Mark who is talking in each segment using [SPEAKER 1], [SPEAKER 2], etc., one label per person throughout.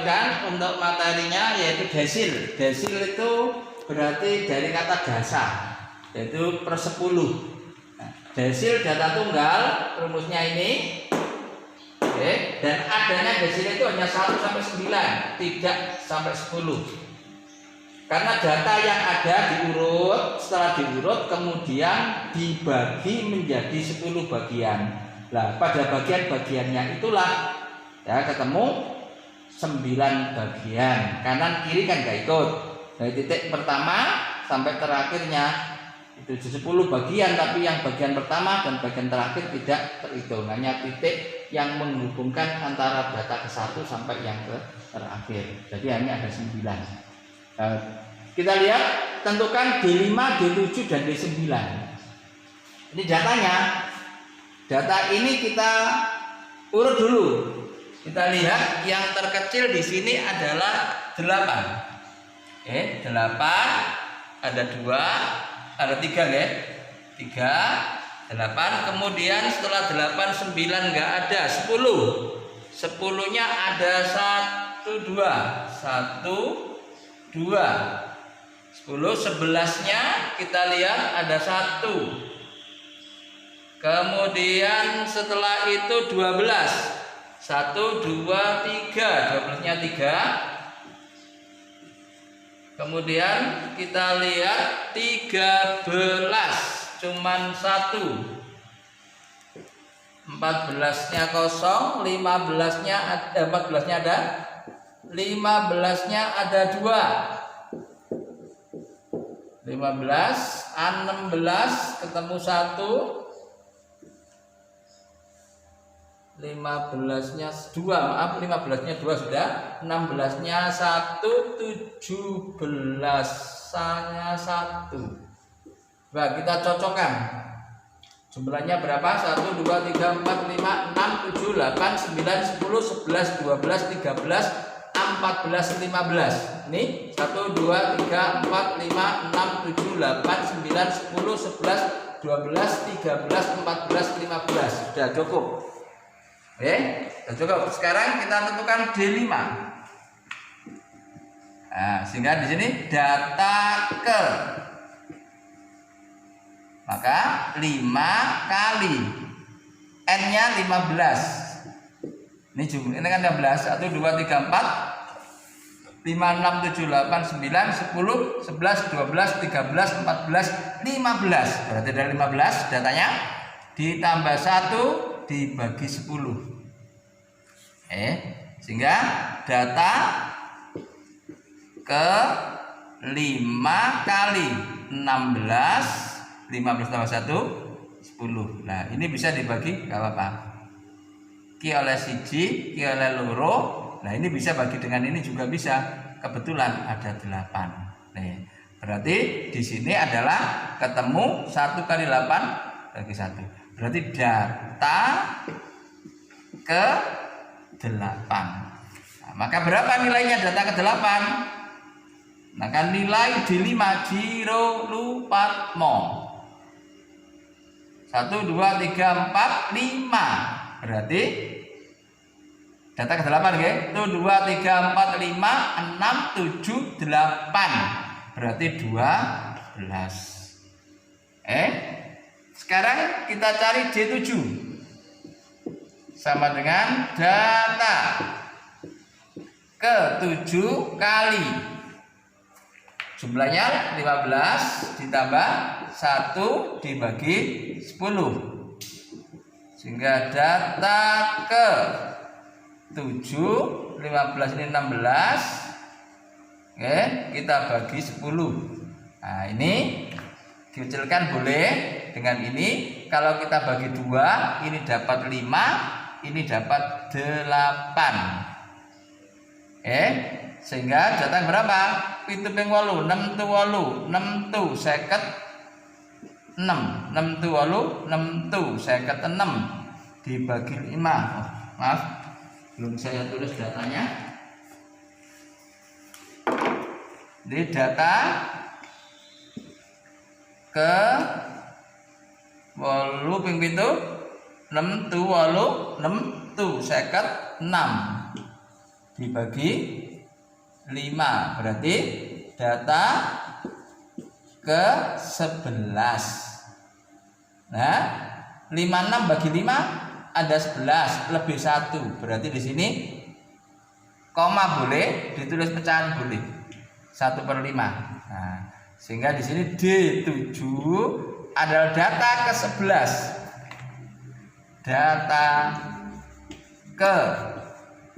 [SPEAKER 1] dapatkan untuk materinya yaitu desil. Desil itu berarti dari kata dasa, yaitu per 10. Desil data tunggal, rumusnya ini. Oke, dan adanya desil itu hanya 1 sampai 9, tidak sampai 10. Karena data yang ada diurut, setelah diurut kemudian dibagi menjadi 10 bagian. Nah, pada bagian-bagiannya itulah ya ketemu 9 bagian. Kanan kiri kan gak ikut. Dari titik pertama sampai terakhirnya itu 10 bagian, tapi yang bagian pertama dan bagian terakhir tidak terhitung. Hanya titik yang menghubungkan antara data ke 1 sampai yang ke terakhir. Jadi hanya ada 9. Kita lihat, tentukan D5, D7 dan D9. Ini datanya. Data ini kita urut dulu. Kita lihat yang terkecil di sini adalah 8. 8 ada 2, ada 3 ya. 3, 8. Kemudian setelah 8, 9 enggak ada, 10. 10-nya ada 1, 2. 1, 2. 10, 11-nya kita lihat ada 1. Kemudian setelah itu 12. 1, 2, 3. 12-nya 3. Kemudian kita lihat 13. Cuman 1. 14-nya kosong. 14-nya ada. 15-nya ada 2. 15, 16 ketemu 1. 15-nya 2, maaf 15-nya 2 sudah. 16-nya 1, 17-nya 1. Nah, kita cocokkan. Jumlahnya berapa? 1, 2, 3, 4, 5, 6, 7, 8, 9, 10, 11, 12, 13, 14, 15. Ini 1, 2, 3, 4, 5, 6, 7, 8, 9, 10, 11, 12, 13, 14, 15. Sudah cukup. Oke, sudah cukup. Sekarang kita tentukan D5. Nah, sehingga di sini data ke. Maka 5 kali N-nya 15. Ini jumlah, ini kan 15. 1, 2, 3, 4, 5, 6, 7, 8, 9, 10, 11, 12, 13, 14, 15. Berarti dari 15 datanya ditambah 1 dibagi 10. Sehingga data ke 5 kali 16, 15 tambah 1, 10. Nah, ini bisa dibagi gak apa-apa. Ki oleh siji, ki oleh loro. Nah, ini bisa bagi dengan ini juga bisa. Kebetulan ada 8. Nih, berarti di sini adalah ketemu 1 kali 8 bagi 1. Berarti data ke 8. Nah, maka berapa nilainya data ke 8? Maka nilai D5 Jiro Lupatmo. 1, 2, 3, 4, 5. Berarti data ke 8 ya. 1, 2, 3, 4, 5, 6, 7, 8. Berarti 12. Sekarang kita cari D7. Sama dengan data ke 7 kali jumlahnya 15 ditambah 1 dibagi 10. Sehingga data ke 7, 15 ini 16. Oke, kita bagi 10. Nah, ini dikecilkan boleh dengan ini. Kalau kita bagi 2, ini dapat 5, ini dapat 8. Sehingga datang berapa? 7 ping 8, 6 tu 8, 6 tu 56. 6 tu 8, 6 tu 56 dibagi 5. Maaf, belum saya tulis datanya. Ini data ke 8 ping 7, 6 tu 8, 6 tu 56 dibagi dibagi 5, berarti data ke 11. Nah, 56 bagi 5 ada 11 lebih 1, berarti di sini koma boleh, ditulis pecahan boleh, 1/5. Nah, sehingga di sini D7 adalah data ke 11. Data ke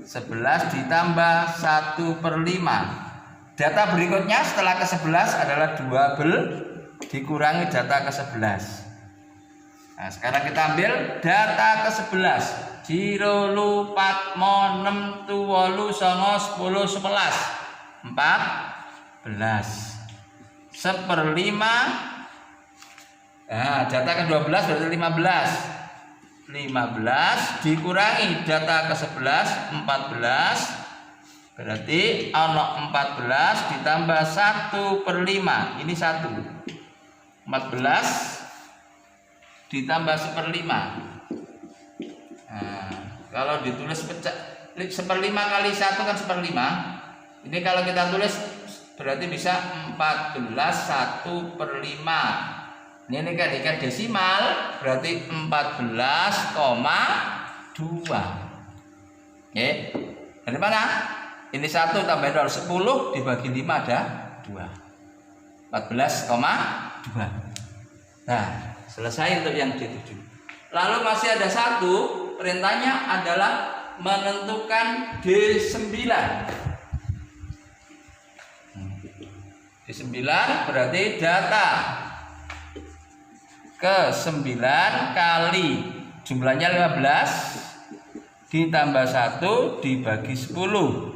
[SPEAKER 1] 11 ditambah 1/5. Data berikutnya setelah ke 11 adalah 12 dikurangi data ke 11. Nah, sekarang kita ambil data ke 11. 0, 4, 6, 7, 9, 10, 11, 14, 1/5. Nah, data ke 12 berarti 15. 15 dikurangi data ke 11, 14, berarti ono 14 ditambah 1/5. Ini 1. 14 ditambah 1/5. Nah, kalau ditulis pecah 1/5 kali 1 kan 1/5. Ini kalau kita tulis berarti bisa 14 1/5. Ini kan ikan desimal berarti 14,2. Oke. Dari mana? Ini 1 tambah 0 10 dibagi 5 ada 2. 14,2. Nah, selesai untuk yang D7. Lalu masih ada satu, perintahnya adalah menentukan D9. D9 berarti data ke 9 kali jumlahnya 15 ditambah 1 dibagi 10.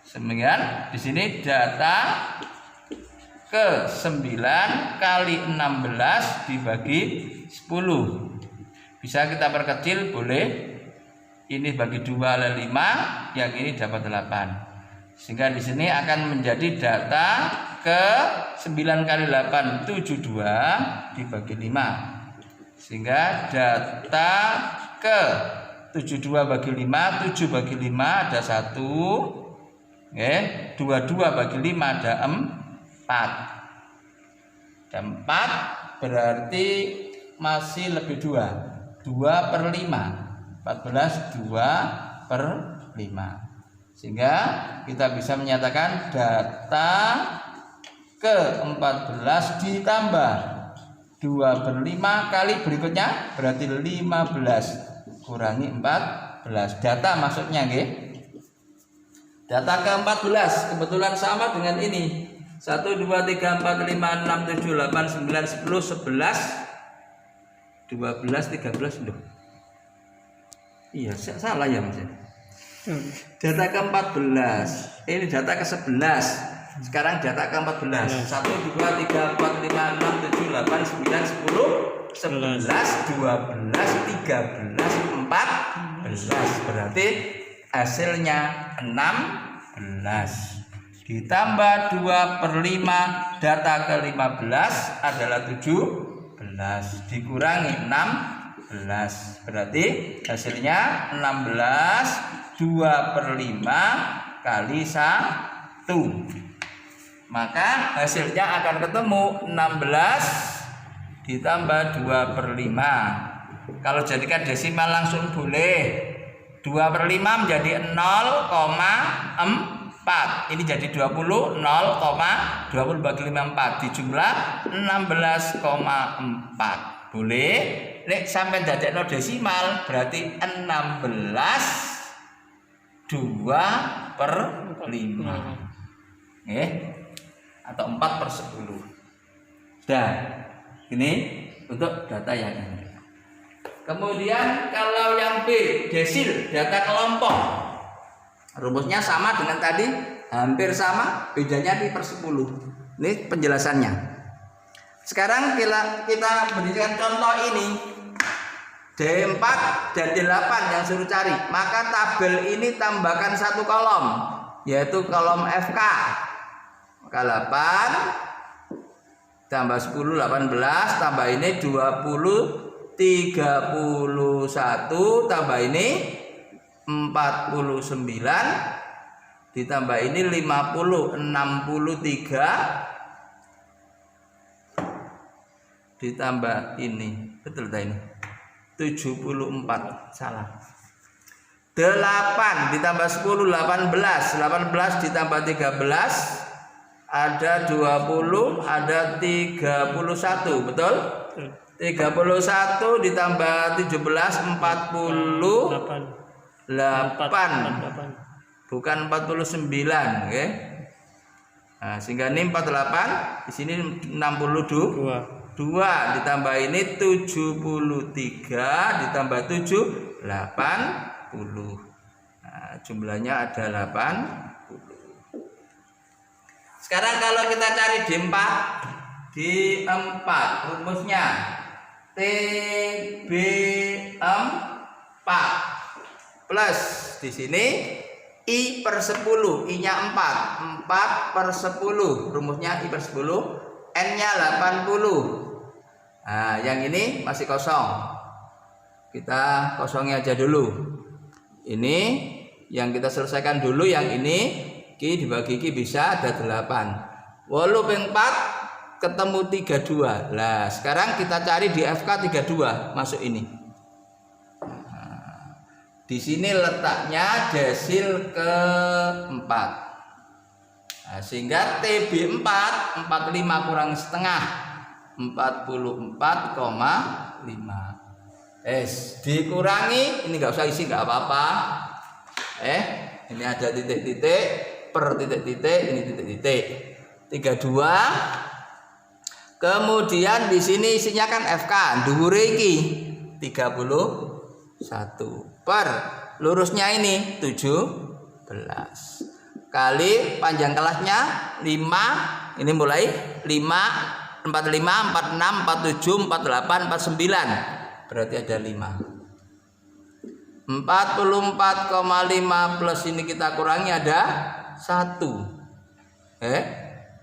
[SPEAKER 1] Kemudian di sini data ke 9 kali 16 dibagi 10. Bisa kita perkecil boleh. Ini bagi 2 oleh 5, yang ini dapat 8. Sehingga di sini akan menjadi data ke 9 kali 8 72 dibagi 5. Sehingga data ke 72 bagi 5, 7 bagi 5 ada 1. 22 bagi 5 ada 4. Dan 4 berarti masih lebih 2. 2/5. 14 2/5. Sehingga kita bisa menyatakan data ke-14 ditambah 2/5 kali berikutnya berarti 15 kurangi 14. Data maksudnya nggih. Data ke-14 kebetulan sama dengan ini. 1 2 3 4 5 6 7 8 9 10 11 12 13 loh. Iya, salah ya Mas. Data ke-14. Ini data ke-11. Sekarang data ke-14. 1 2 3 4 5 6 7 8 9 10 11 12 13 14. Berarti hasilnya 16 ditambah 2/5 data ke-15 adalah 17 dikurangi 16 berarti hasilnya 16 2/5 kali 1. Maka hasilnya akan ketemu 16 ditambah 2/5. Kalau jadikan desimal langsung boleh. 2/5 menjadi 0,4. Ini jadi 20, 0,20 bagi 5 4 dijumlah 16,4. Boleh. Nek sampai dadekno desimal berarti 16 2/5. Atau 4/10. Dan ini untuk data yang ini. Kemudian kalau yang B, desil, data kelompok. Rumusnya sama dengan tadi, hampir sama, bedanya di per 10. Ini penjelasannya. Sekarang kita berikan contoh ini. D4 dan D8 yang suruh cari. Maka tabel ini tambahkan satu kolom, yaitu kolom FK. Maka 8 tambah 10 18 tambah ini 20 31 tambah ini 49 ditambah ini 50, 63 ditambah ini, betul tak ini? 74, salah. 8 ditambah 10, 18. 18 ditambah 13 ada 20, ada 31, betul? 31 ditambah 17, 48. Bukan 49, oke? Nah, sehingga ini 48, di sini 62 ditambah ini 73 ditambah 7, 80. Nah, jumlahnya ada 80. Sekarang kalau kita cari di 4 rumusnya TB4 plus di sini I per 10, I-nya 4 per 10, rumusnya I per 10, N-nya 80. Nah, yang ini masih kosong, kita kosongi aja dulu. Ini yang kita selesaikan dulu, yang ini Ki dibagi Ki bisa ada 8. 8 ping 4 ketemu 32. Nah, sekarang kita cari di FK 32 masuk ini. Di sini letaknya desil ke-4. Nah, sehingga TB4 45 kurang setengah 44,5. Dikurangi, ini nggak usah isi, nggak apa-apa. Ini ada titik-titik per titik-titik, ini titik-titik. 32. Kemudian di sini isinya kan FK, dhuwure iki 31 per lurusnya ini 17 kali panjang kelasnya 5, ini mulai 5, 45, 46, 47, 48, 49, berarti ada 5. 44,5 plus ini kita kurangi ada 1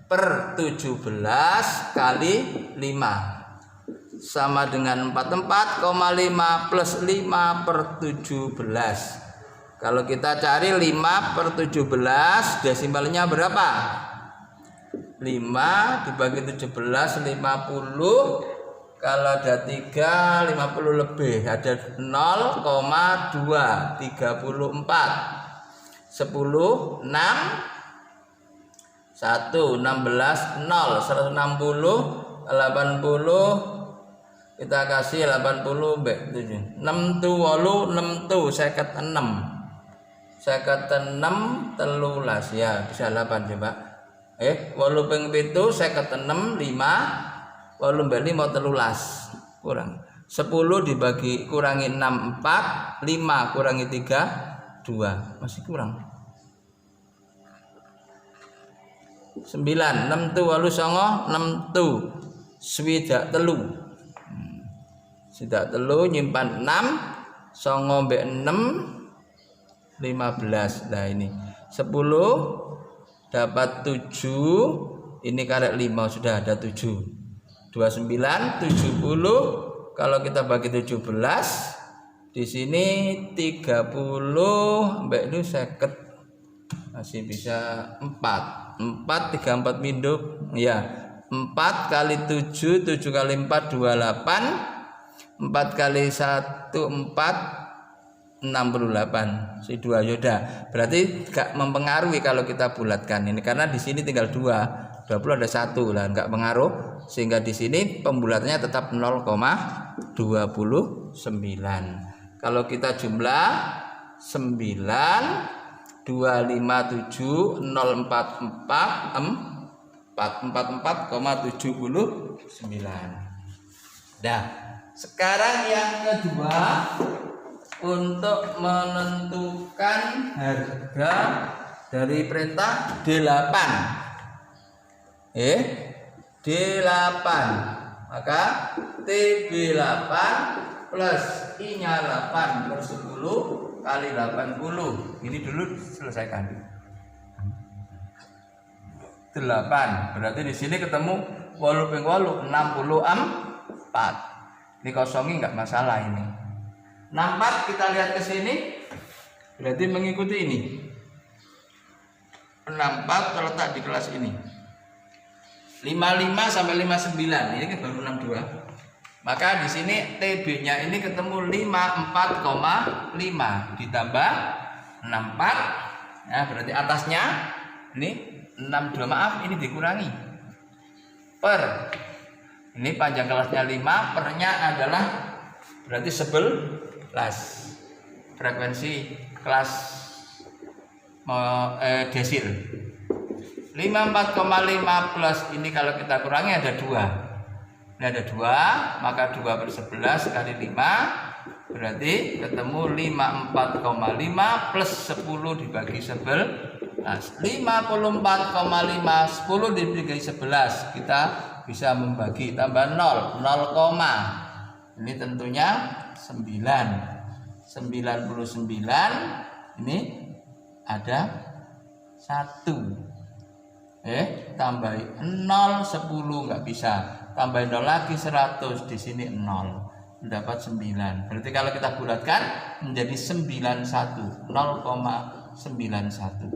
[SPEAKER 1] per 17 kali 5 sama dengan 44,5 plus 5 per 17. Kalau kita cari 5 per 17 desimalnya berapa? 5 dibagi 17 50. Kalau ada 3 50 lebih, ada 0,2 34 10 6 1 16 0 160 80. Kita kasih 80 mbek 7. 6 tu 8 6 tu 56. 56 13 ya, bisa 8 coba. 8 ping 7 56 5 8 mbek 5 13 kurang. 10 dibagi kurangi 6 4, 5 kurangi 3 2, masih kurang. 9 6 tu 8 songo 6 tu swidak telu. Sidak telu nyimpan 6 songo mbek 6 15. Nah ini 10 dapat 7, ini karek 5 sudah ada 7. 29 70 kalau kita bagi 17 di sini 30 mbek itu 50 masih bisa 4 34 minduk ya. 4 kali 7 kali 4 28. 4 kali 1 4 68 si 2 yoda. Berarti gak mempengaruhi kalau kita bulatkan ini karena di sini tinggal 2. 20 ada 1 lah, enggak pengaruh sehingga di sini pembulatannya tetap 0,29. Kalau kita jumlah 9 257 044 44,79. Dah. Sekarang yang kedua untuk menentukan harga dari perintah D8. D8. Maka TB8 plus I-nya 8 per 10 kali 80. Ini dulu selesaikan. 8. Berarti di sini ketemu 8 ping 8 64. Ini kosongi nggak masalah ini. 64 kita lihat ke sini. Berarti mengikuti ini. 64 terletak di kelas ini. 55 sampai 59 ini kan baru 62. Maka di sini TB-nya ini ketemu 54,5 ditambah 64. Ya, berarti atasnya ini 62, maaf, ini dikurangi. Per ini panjang kelasnya 5, pernya adalah berarti 11. Frekuensi kelas desil. 54,5 plus ini kalau kita kurangi ada 2. Ini ada 2, maka 2/11 kali 5 berarti ketemu 54,5 plus 10 dibagi 11. 54,5 10 dibagi 11 kita bisa membagi, tambah 0 ini tentunya 9. 99 ini ada 1. Tambahin 0 10 nggak bisa, tambahin 0 lagi 100, di sini 0 mendapat 9. Berarti kalau kita bulatkan menjadi 91, 0,91.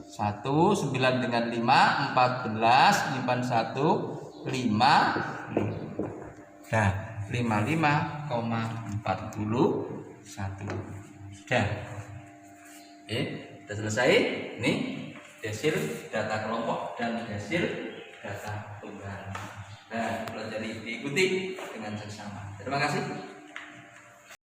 [SPEAKER 1] 9 dengan 5 14, nyimpan 1 5. Nah, 55,41. Sudah. Sudah selesai. Ini desil data kelompok dan desil data tunggal. Nah, pelajari diikuti dengan seksama. Terima kasih.